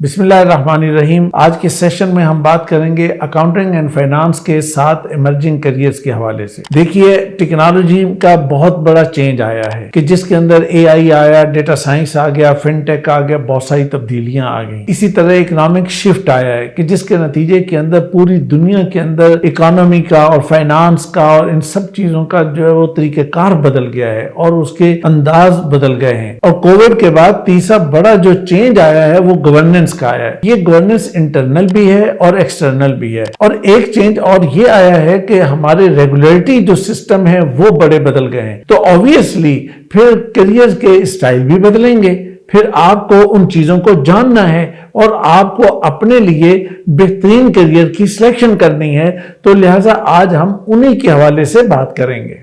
بسم اللہ الرحمن الرحیم۔ آج کے سیشن میں ہم بات کریں گے اکاؤنٹنگ اینڈ فائنانس کے 7 ایمرجنگ کیریئرز کے حوالے سے۔ دیکھیے، ٹیکنالوجی کا بہت بڑا چینج آیا ہے کہ جس کے اندر اے آئی آیا، ڈیٹا سائنس آ گیا، فن ٹیک آ گیا، بہت ساری تبدیلیاں آ گئیں۔ اسی طرح اکنامک شفٹ آیا ہے کہ جس کے نتیجے کے اندر پوری دنیا کے اندر اکانومی کا اور فائنانس کا اور ان سب چیزوں کا جو ہے وہ طریقہ کار بدل گیا ہے اور اس کے انداز بدل گئے ہیں۔ اور کووڈ کے بعد تیسرا بڑا جو چینج آیا ہے وہ گورننس کا آیا ہے۔ یہ گورننس انٹرنل بھی ہے اور ایکسٹرنل بھی ہے۔ اور ایک چینج اور یہ آیا ہے کہ ہمارے ریگولیٹری جو سسٹم ہے وہ بڑے بدل گئے ہیں، تو obviously پھر کیریئر کے اسٹائل بھی بدلیں گے۔ پھر آپ کو ان چیزوں کو جاننا ہے اور آپ کو اپنے لیے بہترین کیریئر کی سلیکشن کرنی ہے، تو لہٰذا آج ہم انہی کے حوالے سے بات کریں گے۔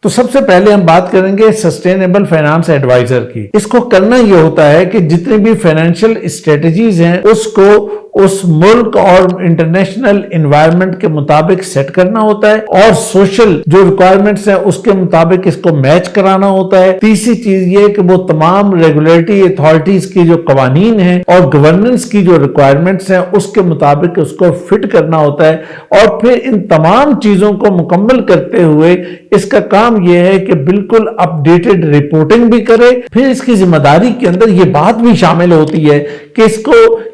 تو سب سے پہلے ہم بات کریں گے سسٹینیبل فائنانس ایڈوائزر کی۔ اس کو کرنا یہ ہوتا ہے کہ جتنی بھی فائنینشیل اسٹریٹجیز ہیں اس کو اس ملک اور انٹرنیشنل انوائرمنٹ کے مطابق سیٹ کرنا ہوتا ہے، اور سوشل جو ریکوائرمنٹس ہیں اس کے مطابق اس کو میچ کرانا ہوتا ہے۔ تیسری چیز یہ کہ وہ تمام ریگولیٹری اتھارٹیز کی جو قوانین ہیں اور گورننس کی جو ریکوائرمنٹس ہیں اس کے مطابق اس کو فٹ کرنا ہوتا ہے، اور پھر ان تمام چیزوں کو مکمل کرتے ہوئے اس کا کام یہ ہے کہ بالکل اپ ڈیٹڈ رپورٹنگ بھی کرے۔ پھر اس کی ذمہ داری کے اندر یہ بات بھی شامل ہوتی ہے کہ اس کو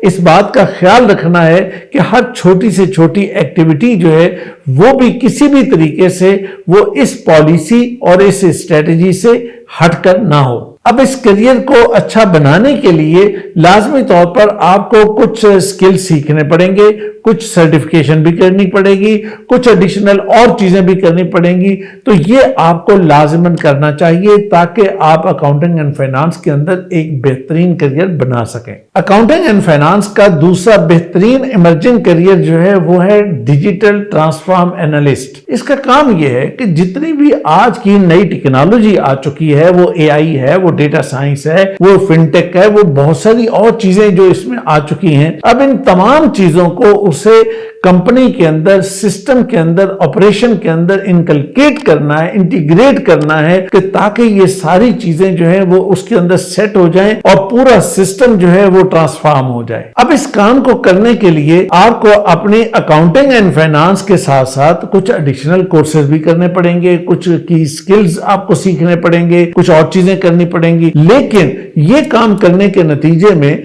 اس بات کا خیال رکھنا ہے کہ ہر چھوٹی سے چھوٹی ایکٹیویٹی جو ہے وہ بھی کسی بھی طریقے سے وہ اس پالیسی اور اس اسٹریٹجی سے ہٹ کر نہ ہو۔ اب اس کیریئر کو اچھا بنانے کے لیے لازمی طور پر آپ کو کچھ سکل سیکھنے پڑیں گے، کچھ سرٹیفکیشن بھی کرنی پڑے گی، کچھ ایڈیشنل اور چیزیں بھی کرنی پڑیں گی۔ تو یہ آپ کو لازماً کرنا چاہیے تاکہ آپ اکاؤنٹنگ اینڈ فائنانس کے اندر ایک بہترین کیریئر بنا سکیں۔ اکاؤنٹنگ اینڈ فائنانس کا دوسرا بہترین ایمرجنگ کیریئر جو ہے وہ ہے ڈیجیٹل ٹرانسفارم اینالسٹ۔ اس کا کام یہ ہے کہ جتنی بھی آج کی نئی ٹیکنالوجی آ چکی ہے، وہ اے آئی ہے، وہ ڈیٹا سائنس ہے، وہ فن ٹیک ہے، وہ بہت ساری اور چیزیں جو اس میں آ چکی ہیں، اب ان تمام چیزوں کو اسے کمپنی کے اندر، سسٹم کے اندر، آپریشن کے اندر انکلکیٹ کرنا ہے، انٹیگریٹ کرنا ہے کہ تاکہ یہ ساری چیزیں جو ہیں وہ اس کے اندر سیٹ ہو جائیں اور پورا سسٹم جو ہے وہ ٹرانسفارم ہو جائے۔ اب اس کام کو کرنے کے لیے آپ کو اپنی اکاؤنٹنگ اینڈ فائنانس کے ساتھ ساتھ کچھ ایڈیشنل کورسز بھی کرنے پڑیں گے، کچھ کی سکلز آپ کو سیکھنے پڑیں گے، کچھ اور چیزیں کرنی پڑیں گی۔ لیکن یہ کام کرنے کے نتیجے میں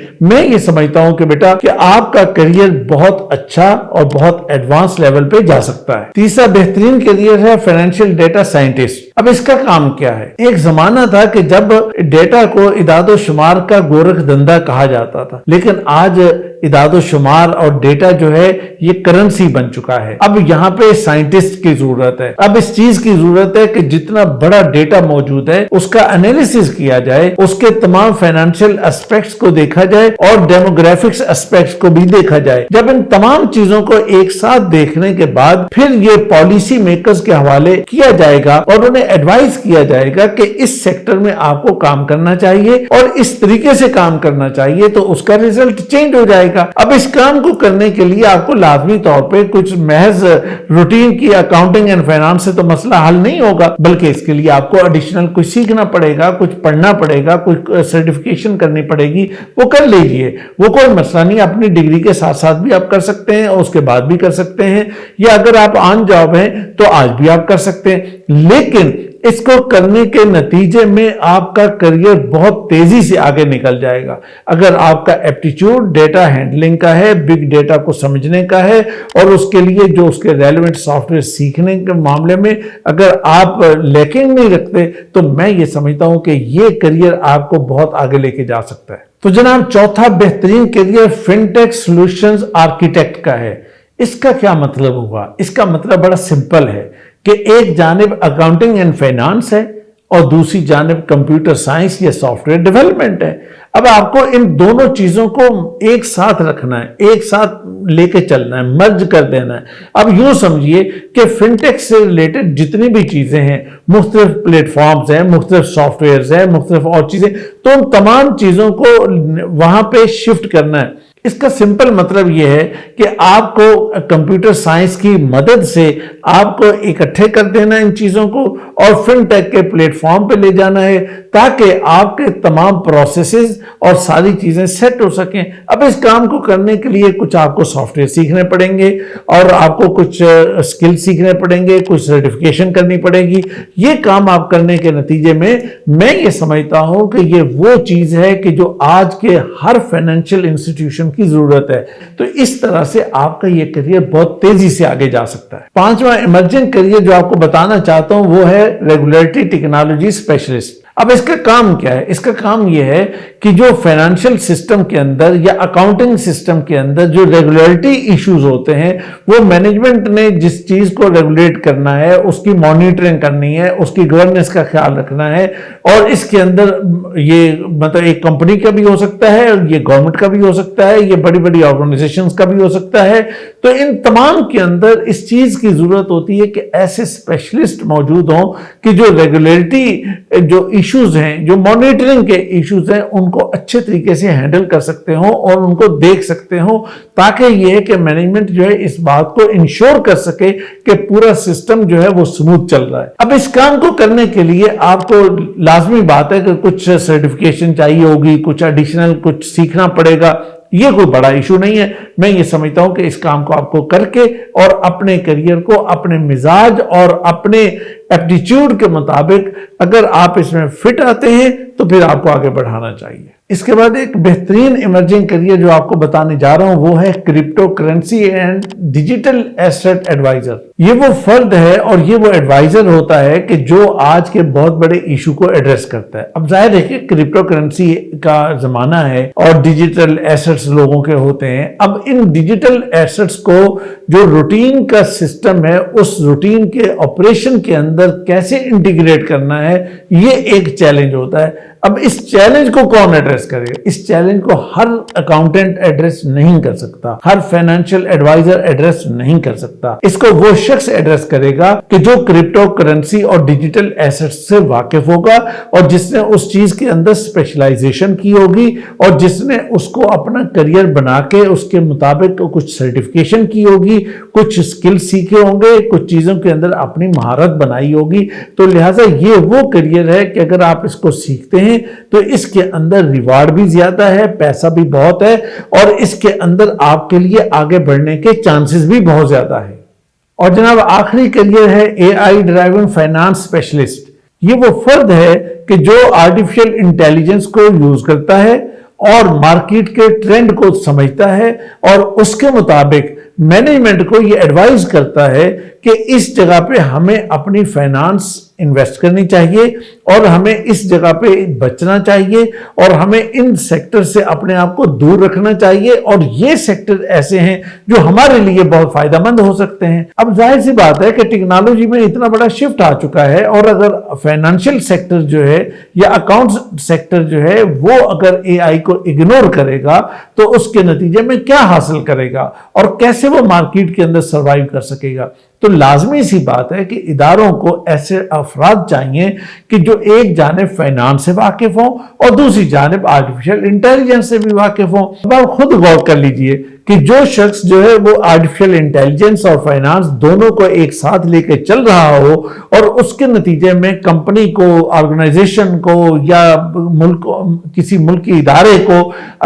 یہ سمجھتا ہوں کہ بیٹا کہ آپ کا کیریئر بہت اچھا اور بہت ایڈوانس لیول پہ جا سکتا ہے۔ تیسرا بہترین کیریئر ہے فائنینشیل ڈیٹا سائنٹسٹ۔ اب اس کا کام کیا ہے؟ ایک زمانہ تھا کہ جب ڈیٹا کو اعداد و شمار کا گورکھ دھندا کہا جاتا تھا، لیکن آج اعداد و شمار اور ڈیٹا جو ہے یہ کرنسی بن چکا ہے۔ اب یہاں پہ سائنٹسٹ کی ضرورت ہے۔ اب اس چیز کی ضرورت ہے کہ جتنا بڑا ڈیٹا موجود ہے اس کا انالیسس کیا جائے، اس کے تمام فائنینشیل اسپیکٹس کو دیکھا جائے اور ڈیموگرافکس اسپیکٹس کو بھی دیکھا جائے۔ جب ان تمام چیزوں کو ایک ساتھ دیکھنے کے بعد پھر یہ پالیسی میکرز کے حوالے کیا جائے گا اور انہیں ایڈوائز کیا جائے گا کہ اس سیکٹر میں آپ کو کام کرنا چاہیے اور اس طریقے سے کام کرنا چاہیے، تو اس کا ریزلٹ چینج ہو جائے گا۔ اب اس کام کو کرنے کے لیے آپ کو لازمی طور پہ کچھ محض روٹین کی اکاؤنٹنگ اینڈ فائنانس سے تو مسئلہ حل نہیں ہوگا، بلکہ اس کے لیے آپ کو ایڈیشنل کچھ سیکھنا پڑے گا، کچھ پڑھنا پڑے گا، کچھ سرٹیفکیشن کرنی پڑے گی۔ وہ کر لیجئے، وہ کوئی مسئلہ نہیں، اپنی ڈگری کے ساتھ ساتھ بھی آپ کر سکتے ہیں اور اس کے بعد بھی کر سکتے ہیں، یا اگر آپ آن جاب ہیں تو آج بھی آپ کر سکتے ہیں۔ لیکن اس کو کرنے کے نتیجے میں آپ کا کیریئر بہت تیزی سے آگے نکل جائے گا اگر آپ کا ایپٹیچیوڈ ڈیٹا ہینڈلنگ کا ہے، بگ ڈیٹا کو سمجھنے کا ہے، اور اس کے لیے جو اس کے ریلیونٹ سافٹ ویئر سیکھنے کے معاملے میں اگر آپ لیکنگ نہیں رکھتے، تو میں یہ سمجھتا ہوں کہ یہ کیریئر آپ کو بہت آگے لے کے جا سکتا ہے۔ تو جناب، چوتھا بہترین کیریئر فن ٹیک سولوشنز آرکیٹیکٹ کا ہے۔ اس کا کیا مطلب ہوا؟ اس کا مطلب بڑا سمپل ہے کہ ایک جانب اکاؤنٹنگ اینڈ فائنانس ہے اور دوسری جانب کمپیوٹر سائنس یا سافٹ ویئر ڈیولپمنٹ ہے۔ اب آپ کو ان دونوں چیزوں کو ایک ساتھ رکھنا ہے، ایک ساتھ لے کے چلنا ہے، مرج کر دینا ہے۔ اب یوں سمجھیے کہ فن ٹیک سے ریلیٹڈ جتنی بھی چیزیں ہیں، مختلف پلیٹ فارمز ہیں، مختلف سافٹ ویئرز ہیں، مختلف اور چیزیں، تو ان تمام چیزوں کو وہاں پہ شفٹ کرنا ہے۔ اس کا سمپل مطلب یہ ہے کہ آپ کو کمپیوٹر سائنس کی مدد سے آپ کو اکٹھے کر دینا ان چیزوں کو اور فن ٹیک کے پلیٹ فارم پہ لے جانا ہے تاکہ آپ کے تمام پروسیسز اور ساری چیزیں سیٹ ہو سکیں۔ اب اس کام کو کرنے کے لیے کچھ آپ کو سافٹ ویئر سیکھنے پڑیں گے اور آپ کو کچھ اسکل سیکھنے پڑیں گے، کچھ سرٹیفکیشن کرنی پڑے گی۔ یہ کام آپ کرنے کے نتیجے میں یہ سمجھتا ہوں کہ یہ وہ چیز ہے کہ جو آج کے ہر فائنینشیل انسٹیٹیوشن کی ضرورت ہے۔ تو اس طرح سے آپ کا یہ کریئر بہت تیزی سے آگے جا سکتا ہے۔ پانچواں ایمرجنگ کریئر جو آپ کو بتانا چاہتا ہوں وہ ہے ریگولیٹری ٹیکنالوجی اسپیشلسٹ۔ اب اس کا کام کیا ہے؟ اس کا کام یہ ہے کہ جو فائنینشیل سسٹم کے اندر یا اکاؤنٹنگ سسٹم کے اندر جو ریگولیٹری ایشوز ہوتے ہیں وہ مینجمنٹ نے جس چیز کو ریگولیٹ کرنا ہے اس کی مانیٹرنگ کرنی ہے، اس کی گورننس کا خیال رکھنا ہے، اور اس کے اندر یہ مطلب ایک کمپنی کا بھی ہو سکتا ہے، یہ گورنمنٹ کا بھی ہو سکتا ہے، یہ بڑی بڑی آرگنائزیشنز کا بھی ہو سکتا ہے۔ تو ان تمام کے اندر اس چیز کی ضرورت ہوتی ہے کہ ایسے اسپیشلسٹ موجود ہوں کہ جو ریگولیٹری جو ایشوز ہیں، جو مانیٹرنگ کے ایشوز ہیں، ان کو اچھے طریقے سے ہینڈل کر سکتے ہوں اور ان کو دیکھ سکتے ہوں، تاکہ یہ کہ مینجمنٹ جو ہے اس بات کو انشور کر سکے کہ پورا سسٹم جو ہے وہ سموتھ چل رہا ہے۔ اب اس کام کو کرنے کے لیے آپ کو لازمی بات ہے کہ کچھ سرٹیفکیشن چاہیے ہوگی، کچھ ایڈیشنل کچھ سیکھنا پڑے گا۔ یہ کوئی بڑا ایشو نہیں ہے۔ میں یہ سمجھتا ہوں کہ اس کام کو آپ کو کر کے اور اپنے کریئر کو اپنے مزاج اور اپنے ایپٹیچیوڈ کے مطابق اگر آپ اس میں فٹ آتے ہیں تو پھر آپ کو آگے بڑھانا چاہیے۔ اس کے بعد ایک بہترین ایمرجنگ کریئر جو آپ کو بتانے جا رہا ہوں وہ ہے crypto currency and digital asset adviser. یہ وہ فرد ہے اور یہ وہ ایڈوائزر ہوتا ہے کہ جو آج کے بہت بڑے ایشو کو ایڈریس کرتا ہے۔ اب ظاہر ہے کہ کرپٹو کرنسی کا زمانہ ہے اور ڈیجیٹل ایسٹس لوگوں کے ہوتے ہیں۔ اب ان ڈیجیٹل ایسٹس کو جو روٹین کا سسٹم ہے اس روٹین کے آپریشن کے اندر کیسے انٹیگریٹ کرنا ہے، یہ ایک چیلنج ہوتا ہے۔ اب اس چیلنج کو کون ایڈریس کرے گا؟ اس چیلنج کو ہر اکاؤنٹنٹ ایڈریس نہیں کر سکتا، ہر فائنینشیل ایڈوائزر ایڈریس نہیں کر سکتا۔ اس کو وہ شخص ایڈریس کرے گا کہ جو کرپٹو کرنسی اور ڈیجیٹل ایسٹ سے واقف ہوگا اور جس نے اس چیز کے اندر اسپیشلائزیشن کی ہوگی اور جس نے اس کو اپنا کریئر بنا کے اس کے مطابق کچھ سرٹیفکیشن کی ہوگی، کچھ اسکل سیکھے ہوں گے، کچھ چیزوں کے اندر اپنی مہارت بنائی ہوگی۔ تو لہٰذا یہ وہ کریئر ہے کہ اگر آپ اس کو سیکھتے ہیں تو اس کے اندر ریوارڈ بھی زیادہ ہے، پیسہ بھی بہت ہے، اور اس کے اندر آپ کے لیے آگے بڑھنے کے چانسز بھی بہت زیادہ ہے۔ اور جناب آخری کریئر ہے اے آئی ڈرائیون فائنانس اسپیشلسٹ۔ یہ وہ فرد ہے کہ جو آرٹیفیشل انٹیلیجنس کو یوز کرتا ہے اور مارکیٹ کے ٹرینڈ کو سمجھتا ہے اور اس کے مطابق مینجمنٹ کو یہ ایڈوائز کرتا ہے کہ اس جگہ پہ ہمیں اپنی فائنانس انویسٹ کرنی چاہیے اور ہمیں اس جگہ پہ بچنا چاہیے اور ہمیں ان سیکٹر سے اپنے آپ کو دور رکھنا چاہیے، اور یہ سیکٹر ایسے ہیں جو ہمارے لیے بہت فائدہ مند ہو سکتے ہیں۔ اب ظاہر سی بات ہے کہ ٹیکنالوجی میں اتنا بڑا شفٹ آ چکا ہے، اور اگر فائنینشیل سیکٹر جو ہے یا اکاؤنٹ سیکٹر جو ہے وہ اگر اے آئی کو اگنور کرے گا تو اس کے نتیجے میں کیا حاصل کرے گا اور کیسے وہ مارکیٹ کے اندر سروائیو کر سکے گا؟ تو لازمی سی بات ہے کہ اداروں کو ایسے افراد چاہیے کہ جو ایک جانب فائنانس سے واقف ہوں اور دوسری جانب آرٹیفیشل انٹیلیجنس سے بھی واقف ہوں۔ اب آپ خود غور کر لیجئے کہ جو شخص جو ہے وہ آرٹیفیشل انٹیلیجنس اور فائنانس دونوں کو ایک ساتھ لے کے چل رہا ہو اور اس کے نتیجے میں کمپنی کو، آرگنائزیشن کو یا ملک کسی ملکی ادارے کو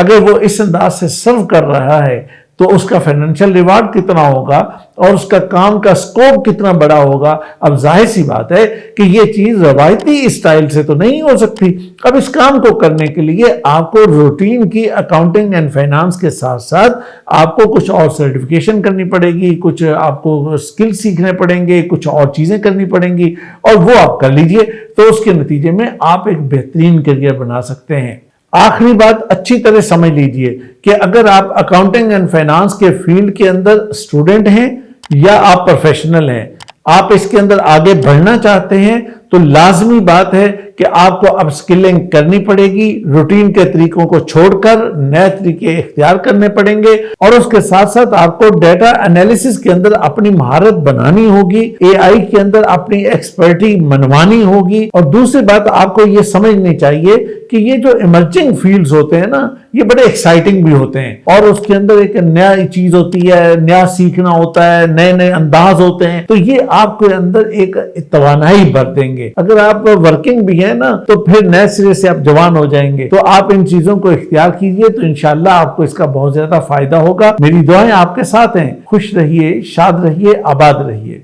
اگر وہ اس انداز سے سرو کر رہا ہے تو اس کا فائنینشیل ریوارڈ کتنا ہوگا اور اس کا کام کا سکوپ کتنا بڑا ہوگا۔ اب ظاہر سی بات ہے کہ یہ چیز روایتی اسٹائل سے تو نہیں ہو سکتی۔ اب اس کام کو کرنے کے لیے آپ کو روٹین کی اکاؤنٹنگ اینڈ فائنانس کے ساتھ ساتھ آپ کو کچھ اور سرٹیفکیشن کرنی پڑے گی، کچھ آپ کو اسکل سیکھنے پڑیں گے، کچھ اور چیزیں کرنی پڑیں گی، اور وہ آپ کر لیجئے تو اس کے نتیجے میں آپ ایک بہترین کریئر بنا سکتے ہیں۔ آخری بات اچھی طرح سمجھ لیجئے کہ اگر آپ اکاؤنٹنگ اینڈ فائنانس کے فیلڈ کے اندر اسٹوڈنٹ ہیں یا آپ پروفیشنل ہیں، آپ اس کے اندر آگے بڑھنا چاہتے ہیں تو لازمی بات ہے کہ آپ کو اپ سکلنگ کرنی پڑے گی، روٹین کے طریقوں کو چھوڑ کر نئے طریقے اختیار کرنے پڑیں گے، اور اس کے ساتھ ساتھ آپ کو ڈیٹا انالیسس کے اندر اپنی مہارت بنانی ہوگی، اے آئی کے اندر اپنی ایکسپرٹی منوانی ہوگی، اور دوسری بات آپ کو یہ سمجھنی چاہیے کہ یہ جو ایمرجنگ فیلڈز ہوتے ہیں نا، یہ بڑے ایکسائٹنگ بھی ہوتے ہیں اور اس کے اندر ایک نیا چیز ہوتی ہے, نیا سیکھنا ہوتا ہے, نئے نئے انداز ہوتے ہیں, تو یہ آپ کے اندر ایک توانائی بھر دیں گے. اگر آپ ورکنگ بھی ہیں نا تو پھر نئے سرے سے آپ جوان ہو جائیں گے. تو آپ ان چیزوں کو اختیار کیجئے تو انشاءاللہ آپ کو اس کا بہت زیادہ فائدہ ہوگا. میری دعائیں آپ کے ساتھ ہیں. خوش رہیے, شاد رہیے, آباد رہیے.